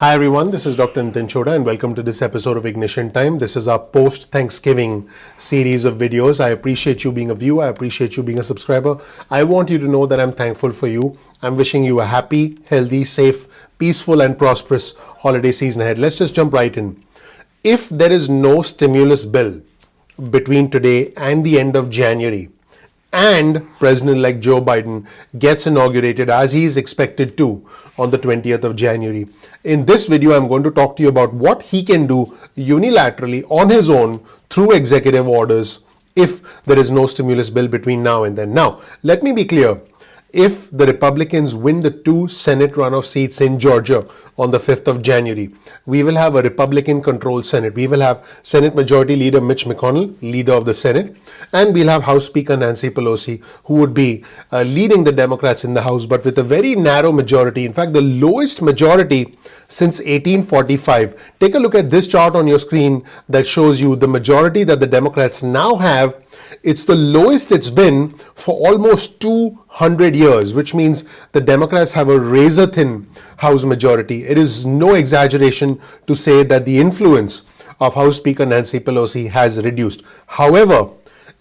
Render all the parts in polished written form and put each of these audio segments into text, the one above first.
Hi everyone, this is Dr. Chhoda and welcome to this episode of Ignition Time. This is our post-Thanksgiving series of videos. I appreciate you being a viewer. I appreciate you being a subscriber. I want you to know that I'm thankful for you. I'm wishing you a happy, healthy, safe, peaceful and prosperous holiday season ahead. Let's just jump right in. If there is no stimulus bill between today and the end of January, and President-elect Joe Biden gets inaugurated as he is expected to on the 20th of January. In this video, I'm going to talk to you about what he can do unilaterally on his own through executive orders if there is no stimulus bill between now and then. Now, let me be clear. If the Republicans win the 2 Senate runoff seats in Georgia on the 5th of January, we will have a Republican-controlled Senate. We will have Senate Majority Leader Mitch McConnell, leader of the Senate, and we'll have House Speaker Nancy Pelosi, who would be leading the Democrats in the House, but with a very narrow majority. In fact, the lowest majority since 1845. Take a look at this chart on your screen that shows you the majority that the Democrats now have. It's the lowest it's been for almost 200 years, which means the Democrats have a razor-thin House majority. It is no exaggeration to say that the influence of House Speaker Nancy Pelosi has reduced. However,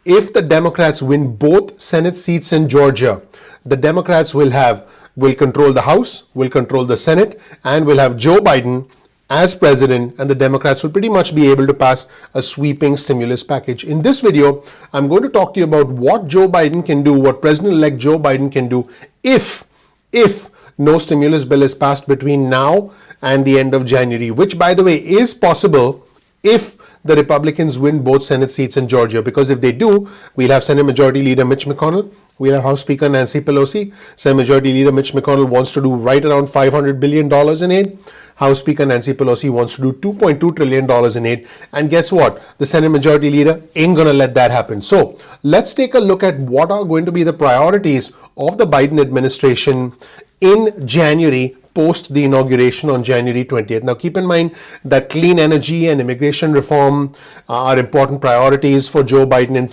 if the Democrats win both Senate seats in Georgia, the Democrats will control the House, will control the Senate, and will have Joe Biden as president, and the Democrats will pretty much be able to pass a sweeping stimulus package. In this video, I'm going to talk to you about what Joe Biden can do, what President-elect Joe Biden can do if no stimulus bill is passed between now and the end of January, which, by the way, is possible if the Republicans win both Senate seats in Georgia, because if they do, we'll have Senate Majority Leader Mitch McConnell, we'll have House Speaker Nancy Pelosi. Senate Majority Leader Mitch McConnell wants to do right around $500 billion in aid. House Speaker Nancy Pelosi wants to do $2.2 trillion in aid. And guess what? The Senate Majority Leader ain't going to let that happen. So let's take a look at what are going to be the priorities of the Biden administration in January, post the inauguration on January 20th. Now, keep in mind that clean energy and immigration reform are important priorities for Joe Biden. In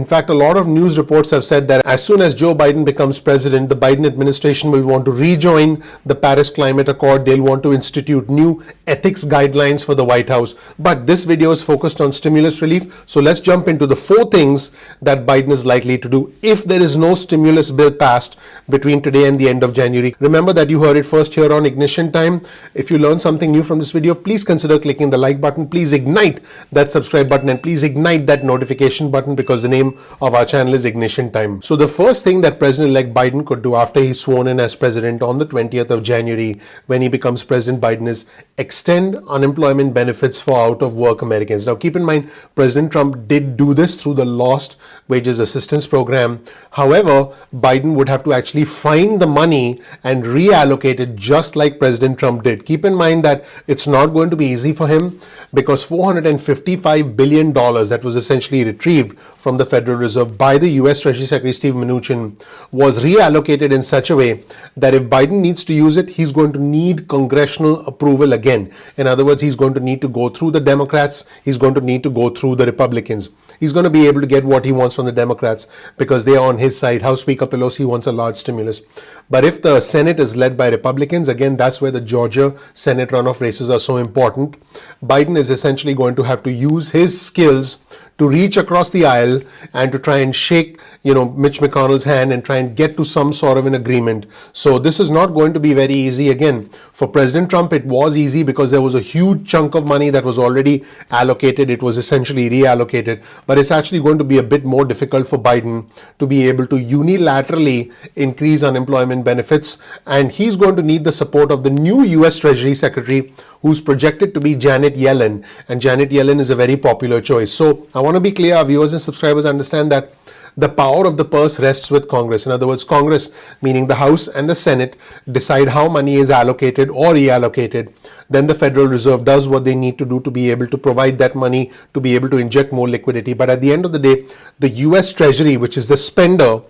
fact, a lot of news reports have said that as soon as Joe Biden becomes president, the Biden administration will want to rejoin the Paris Climate Accord. They'll want to institute new ethics guidelines for the White House. But this video is focused on stimulus relief. So let's jump into the 4 things that Biden is likely to do if there is no stimulus bill passed between today and the end of January. Remember that you heard it first here on Ignition Time. If you learned something new from this video, please consider clicking the like button. Please ignite that subscribe button and please ignite that notification button, because the name of our channel is Ignition Time. So the first thing that President-elect Biden could do after he's sworn in as president on the 20th of January, when he becomes President Biden, is extend unemployment benefits for out-of-work Americans. Now, keep in mind, President Trump did do this through the Lost Wages Assistance Program. However, Biden would have to actually find the money and reallocate it just like President Trump did. Keep in mind that it's not going to be easy for him, because $455 billion that was essentially retrieved from the Federal Reserve by the US Treasury Secretary Steve Mnuchin was reallocated in such a way that if Biden needs to use it, he's going to need congressional approval again. In other words, he's going to need to go through the Democrats, he's going to need to go through the Republicans. He's going to be able to get what he wants from the Democrats because they are on his side. House Speaker Pelosi wants a large stimulus. But if the Senate is led by Republicans, again, that's where the Georgia Senate runoff races are so important. Biden is essentially going to have to use his skills to reach across the aisle and to try and shake, Mitch McConnell's hand and try and get to some sort of an agreement. So this is not going to be very easy. Again, for President Trump, it was easy because there was a huge chunk of money that was already allocated. It was essentially reallocated. But it's actually going to be a bit more difficult for Biden to be able to unilaterally increase unemployment benefits. And he's going to need the support of the new US Treasury Secretary, who's projected to be Janet Yellen. And Janet Yellen is a very popular choice. So I want to be clear, our viewers and subscribers understand that the power of the purse rests with Congress. In other words, Congress, meaning the House and the Senate, decide how money is allocated or reallocated. Then the Federal Reserve does what they need to do to be able to provide that money, to be able to inject more liquidity. But at the end of the day, the US Treasury, which is the spender,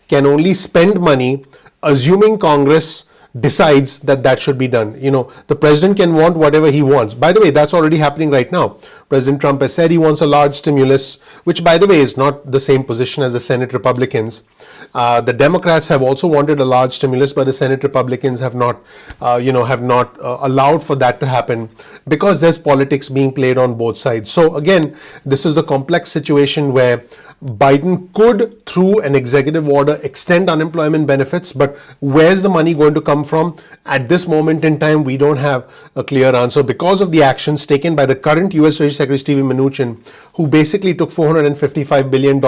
can only spend money assuming Congress decides that that should be done. The president can want whatever he wants. By the way, that's already happening right now. President Trump has said he wants a large stimulus, which, by the way, is not the same position as the Senate Republicans. The Democrats have also wanted a large stimulus, but the Senate Republicans have not allowed for that to happen because there's politics being played on both sides. So again, this is the complex situation where Biden could, through an executive order, extend unemployment benefits, but where's the money going to come from? At this moment in time, we don't have a clear answer because of the actions taken by the current U.S. Treasury Secretary Steven Mnuchin, who basically took $455 billion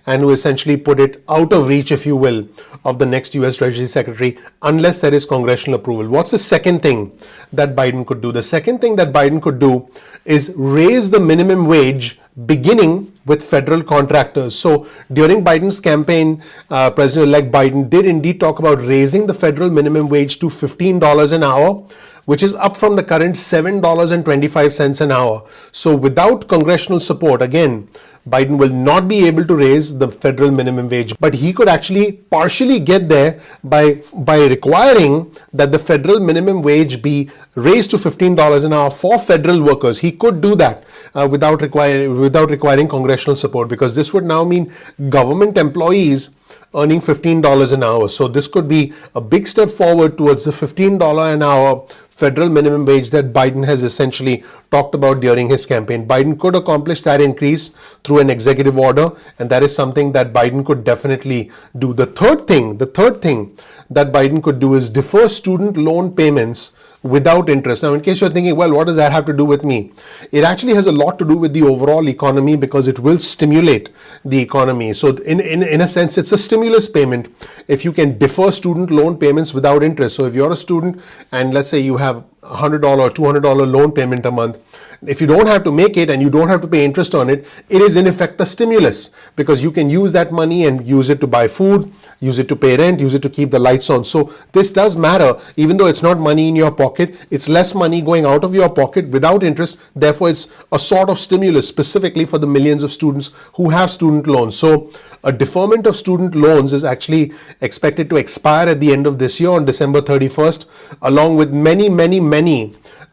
and who essentially put it out of reach, if you will, of the next U.S. Treasury Secretary, unless there is congressional approval. What's the second thing that Biden could do? The second thing that Biden could do is raise the minimum wage, beginning with federal contractors. So during Biden's campaign, President-elect Biden did indeed talk about raising the federal minimum wage to $15 an hour, which is up from the current $7.25 an hour. So without congressional support, again, Biden will not be able to raise the federal minimum wage, but he could actually partially get there by requiring that the federal minimum wage be raised to $15 an hour for federal workers. He could do that without requiring congressional support, because this would now mean government employees earning $15 an hour. So this could be a big step forward towards the $15 an hour federal minimum wage that Biden has essentially talked about during his campaign. Biden could accomplish that increase through an executive order, and that is something that Biden could definitely do. The third thing that Biden could do is defer student loan payments without interest. Now, in case you're thinking, well, what does that have to do with me? It actually has a lot to do with the overall economy, because it will stimulate the economy. So in a sense, it's a stimulus payment if you can defer student loan payments without interest. So if you're a student and let's say you have $100 or $200 loan payment a month, if you don't have to make it and you don't have to pay interest on it, it is in effect a stimulus, because you can use that money and use it to buy food, use it to pay rent, use it to keep the lights on. So this does matter, even though it's not money in your pocket, it's less money going out of your pocket without interest. Therefore, it's a sort of stimulus specifically for the millions of students who have student loans. So a deferment of student loans is actually expected to expire at the end of this year on December 31st, along with many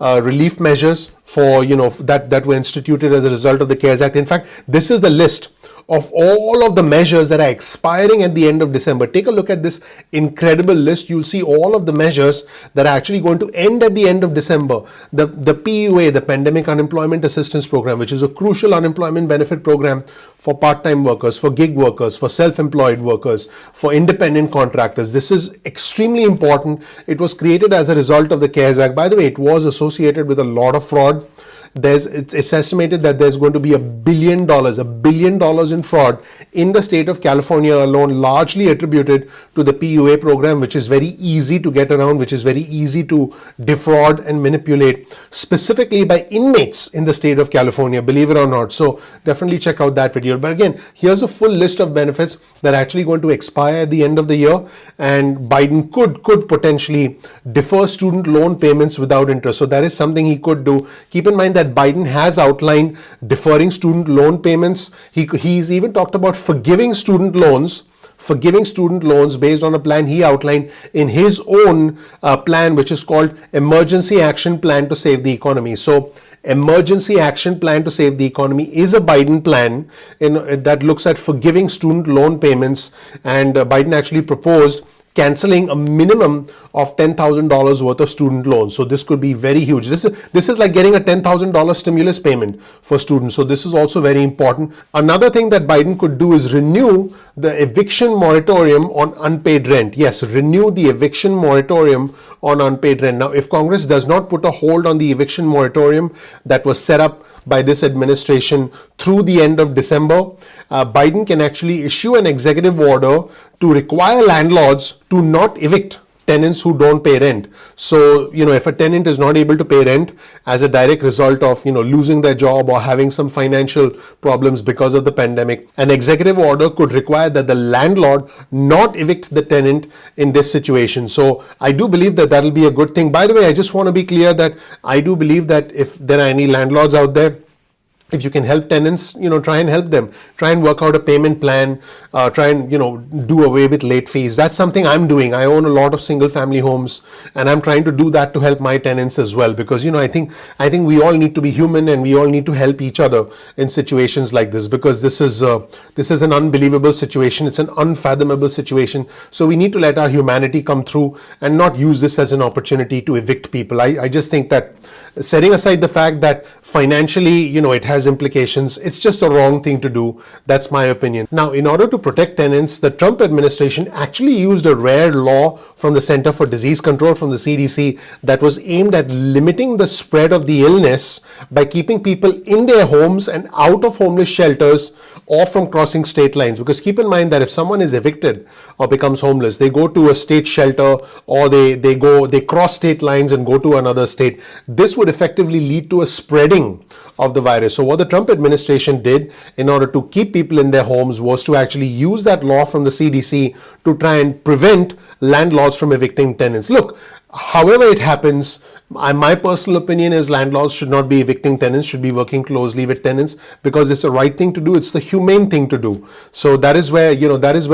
relief measures for that were instituted as a result of the CARES Act. In fact, this is the list of all of the measures that are expiring at the end of December. Take a look at this incredible list. You'll see all of the measures that are actually going to end at the end of December. The PUA, the Pandemic Unemployment Assistance Program, which is a crucial unemployment benefit program for part-time workers, for gig workers, for self-employed workers, for independent contractors. This is extremely important. It was created as a result of the CARES Act. By the way, it was associated with a lot of fraud. It's estimated that there's going to be $1 billion in fraud in the state of California alone, largely attributed to the PUA program, which is very easy to get around, which is very easy to defraud and manipulate, specifically by inmates in the state of California, believe it or not. So definitely check out that video. But again, here's a full list of benefits that are actually going to expire at the end of the year, and Biden could potentially defer student loan payments without interest. So that is something he could do. Keep in mind that Biden has outlined deferring student loan payments. He's even talked about forgiving student loans based on a plan he outlined in his own plan, which is called Emergency Action Plan to Save the Economy. So Emergency Action Plan to Save the Economy is a Biden plan that looks at forgiving student loan payments, and Biden actually proposed canceling a minimum of $10,000 worth of student loans. So this could be very huge. This is like getting a $10,000 stimulus payment for students. So this is also very important. Another thing that Biden could do is renew the eviction moratorium on unpaid rent. Yes, renew the eviction moratorium on unpaid rent. Now, if Congress does not put a hold on the eviction moratorium that was set up by this administration through the end of December, Biden can actually issue an executive order to require landlords to not evict tenants who don't pay rent. So, if a tenant is not able to pay rent as a direct result of, losing their job or having some financial problems because of the pandemic, an executive order could require that the landlord not evict the tenant in this situation. So I do believe that that'll be a good thing. By the way, I just want to be clear that I do believe that if there are any landlords out there If you can help tenants, try and help them. Try and work out a payment plan. Try and, do away with late fees. That's something I'm doing. I own a lot of single family homes, and I'm trying to do that to help my tenants as well. Because, I think we all need to be human, and we all need to help each other in situations like this, because this is an unbelievable situation. It's an unfathomable situation. So we need to let our humanity come through and not use this as an opportunity to evict people. I just think that, setting aside the fact that financially, it has implications, it's just a wrong thing to do. That's my opinion. Now, in order to protect tenants, the Trump administration actually used a rare law from the Center for Disease Control, from the CDC, that was aimed at limiting the spread of the illness by keeping people in their homes and out of homeless shelters, or from crossing state lines. Because keep in mind that if someone is evicted or becomes homeless, they go to a state shelter, or they cross state lines and go to another state. This would effectively lead to a spreading of the virus. So what the Trump administration did in order to keep people in their homes was to actually use that law from the CDC to try and prevent landlords from evicting tenants. Look, however it happens, my personal opinion is landlords should not be evicting tenants, should be working closely with tenants, because it's the right thing to do. It's the humane thing to do. So that is where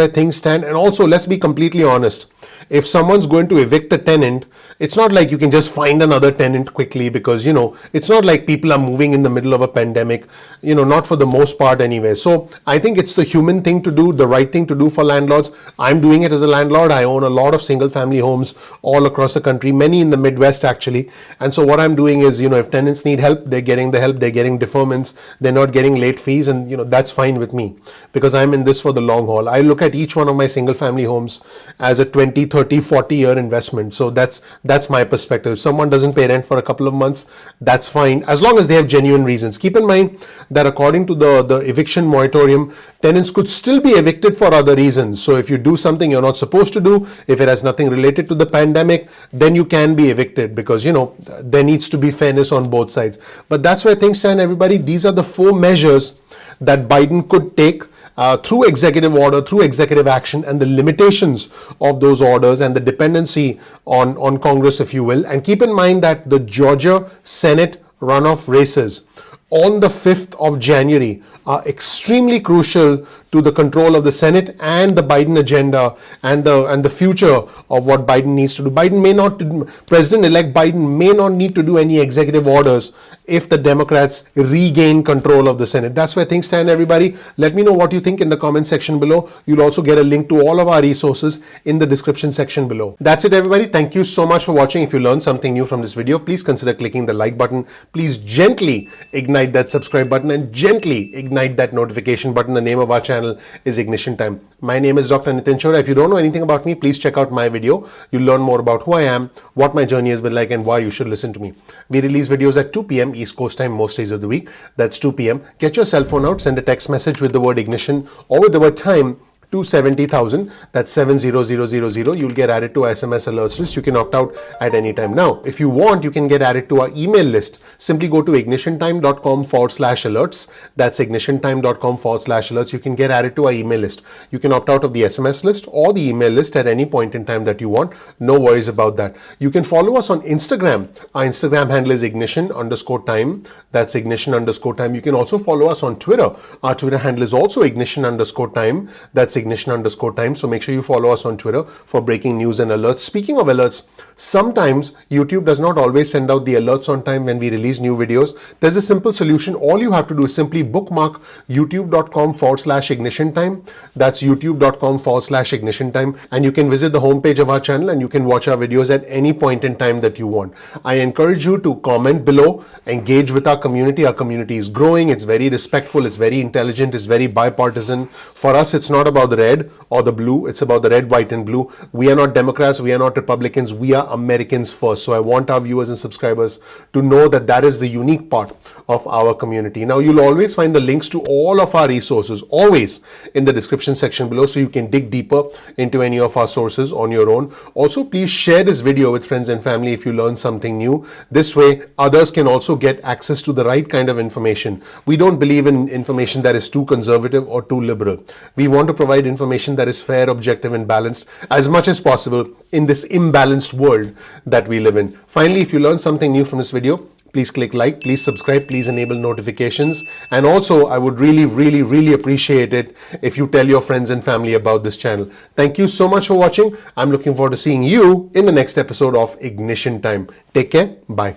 things stand. And also, let's be completely honest. If someone's going to evict a tenant, it's not like you can just find another tenant quickly, because, it's not like people are moving in the middle of a pandemic, not for the most part anyway. So I think it's the human thing to do, the right thing to do for landlords. I'm doing it as a landlord. I own a lot of single family homes all across the country, many in the Midwest actually. And so what I'm doing is, if tenants need help, they're getting the help, they're getting deferments, they're not getting late fees, and that's fine with me, because I'm in this for the long haul. I look at each one of my single family homes as a 20, 30, 40-year investment. So that's my perspective. If someone doesn't pay rent for a couple of months, that's fine, as long as they have genuine reasons. Keep in mind that according to the eviction moratorium, tenants could still be evicted for other reasons. So if you do something you're not supposed to do, if it has nothing related to the pandemic, then you can be evicted, because there needs to be fairness on both sides. But that's where things stand, everybody. These are the 4 measures that Biden could take through executive order, through executive action, and the limitations of those orders and the dependency on Congress, if you will. And keep in mind that the Georgia Senate runoff races on the 5th of January are extremely crucial to the control of the Senate and the Biden agenda and the future of what Biden needs to do. President-elect Biden may not need to do any executive orders if the Democrats regain control of the Senate. That's where things stand, everybody. Let me know what you think in the comment section below. You'll also get a link to all of our resources in the description section below. That's it, everybody. Thank you so much for watching. If you learned something new from this video, please consider clicking the like button. Please gently ignite that subscribe button and gently ignite that notification button. The name of our channel is Ignition Time. My name is Dr. Nitin Chhoda. If you don't know anything about me, please check out my video. You'll learn more about who I am, what my journey has been like, and why you should listen to me. We release videos at 2 p.m. East Coast time most days of the week. That's 2 p.m. Get your cell phone out, send a text message with the word ignition or with the word time to 70,000. That's 70000. You'll get added to our SMS alerts list. You can opt out at any time. Now, if you want, you can get added to our email list. Simply go to ignitiontime.com/alerts. That's ignitiontime.com/alerts. You can get added to our email list. You can opt out of the SMS list or the email list at any point in time that you want. No worries about that. You can follow us on Instagram. Our Instagram handle is ignition_time. That's ignition_time. You can also follow us on Twitter. Our Twitter handle is also ignition_time. That's ignition_time. So make sure you follow us on Twitter for breaking news and alerts. Speaking of alerts, sometimes YouTube does not always send out the alerts on time when we release new videos. There's a simple solution. All you have to do is simply bookmark youtube.com/ignition time. That's youtube.com/ignition time. And you can visit the homepage of our channel and you can watch our videos at any point in time that you want. I encourage you to comment below, engage with our community. Our community is growing. It's very respectful. It's very intelligent. It's very bipartisan. For us, it's not about the red or the blue. It's about the red, white, and blue. We are not Democrats. We are not Republicans. We are Americans first. So I want our viewers and subscribers to know that that is the unique part of our community. Now, you'll always find the links to all of our resources always in the description section below, so you can dig deeper into any of our sources on your own. Also, please share this video with friends and family if you learn something new. This way, others can also get access to the right kind of information. We don't believe in information that is too conservative or too liberal. We want to provide information that is fair, objective, and balanced as much as possible in this imbalanced world that we live in. Finally, if you learned something new from this video, please click like, please subscribe, please enable notifications. And also, I would really appreciate it if you tell your friends and family about this channel. Thank you so much for watching. I'm looking forward to seeing you in the next episode of Ignition Time. Take care. Bye.